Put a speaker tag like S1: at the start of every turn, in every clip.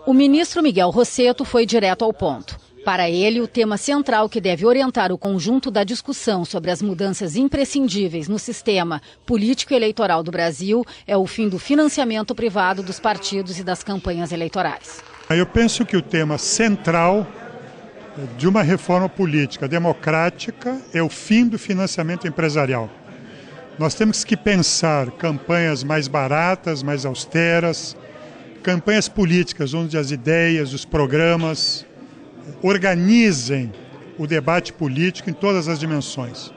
S1: O ministro Miguel Rossetto foi direto ao ponto. Para ele, o tema central que deve orientar o conjunto da discussão sobre as mudanças imprescindíveis no sistema político-eleitoral do Brasil é o fim do financiamento privado dos partidos e das campanhas eleitorais.
S2: Eu penso que o tema central de uma reforma política democrática é o fim do financiamento empresarial. Nós temos que pensar campanhas mais baratas, mais austeras, campanhas políticas onde as ideias, os programas organizem o debate político em todas as dimensões.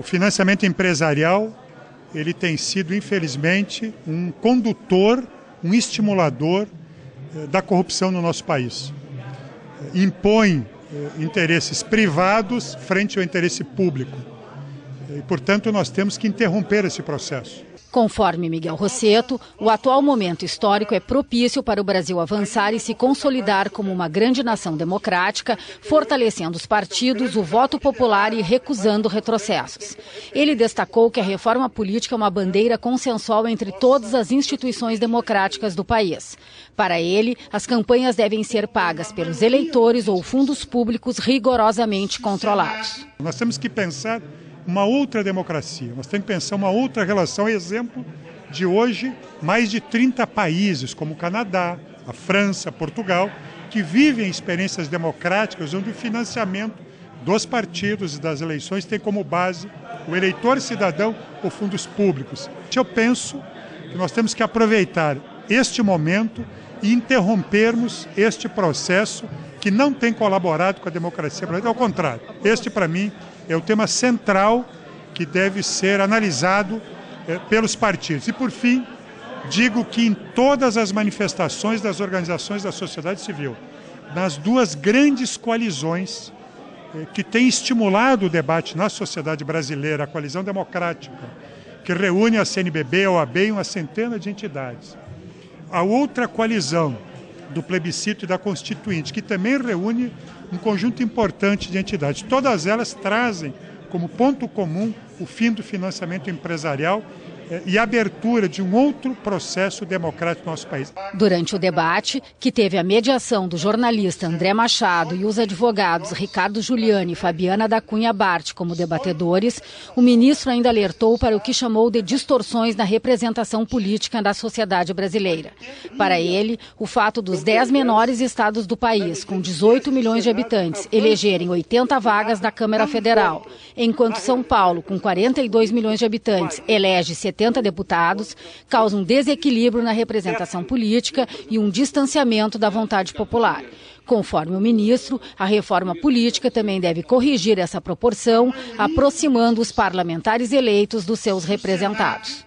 S2: O financiamento empresarial, ele tem sido, infelizmente, um condutor, um estimulador da corrupção no nosso país. Impõe interesses privados frente ao interesse público. E, portanto, nós temos que interromper esse processo.
S1: Conforme Miguel Rossetto, o atual momento histórico é propício para o Brasil avançar e se consolidar como uma grande nação democrática, fortalecendo os partidos, o voto popular e recusando retrocessos. Ele destacou que a reforma política é uma bandeira consensual entre todas as instituições democráticas do país. Para ele, as campanhas devem ser pagas pelos eleitores ou fundos públicos rigorosamente controlados.
S2: Nós temos que pensar uma outra democracia, nós temos que pensar uma outra relação. Exemplo de hoje, mais de 30 países, como o Canadá, a França, Portugal, que vivem experiências democráticas onde o financiamento dos partidos e das eleições tem como base o eleitor cidadão ou fundos públicos. Eu penso que nós temos que aproveitar este momento e interrompermos este processo que não tem colaborado com a democracia brasileira. Ao contrário, este, para mim, é o tema central que deve ser analisado pelos partidos. E, por fim, digo que em todas as manifestações das organizações da sociedade civil, nas duas grandes coalizões que têm estimulado o debate na sociedade brasileira, a Coalizão Democrática, que reúne a CNBB, a OAB e uma centena de entidades, a outra coalizão do plebiscito e da Constituinte, que também reúne um conjunto importante de entidades. Todas elas trazem como ponto comum o fim do financiamento empresarial e a abertura de um outro processo democrático no nosso país.
S1: Durante o debate, que teve a mediação do jornalista André Machado e os advogados Ricardo Giuliani e Fabiana da Cunha Bart como debatedores, o ministro ainda alertou para o que chamou de distorções na representação política da sociedade brasileira. Para ele, o fato dos 10 menores estados do país, com 18 milhões de habitantes, elegerem 80 vagas na Câmara Federal, enquanto São Paulo, com 42 milhões de habitantes, elege 70 deputados, causa um desequilíbrio na representação política e um distanciamento da vontade popular. Conforme o ministro, a reforma política também deve corrigir essa proporção, aproximando os parlamentares eleitos dos seus representados.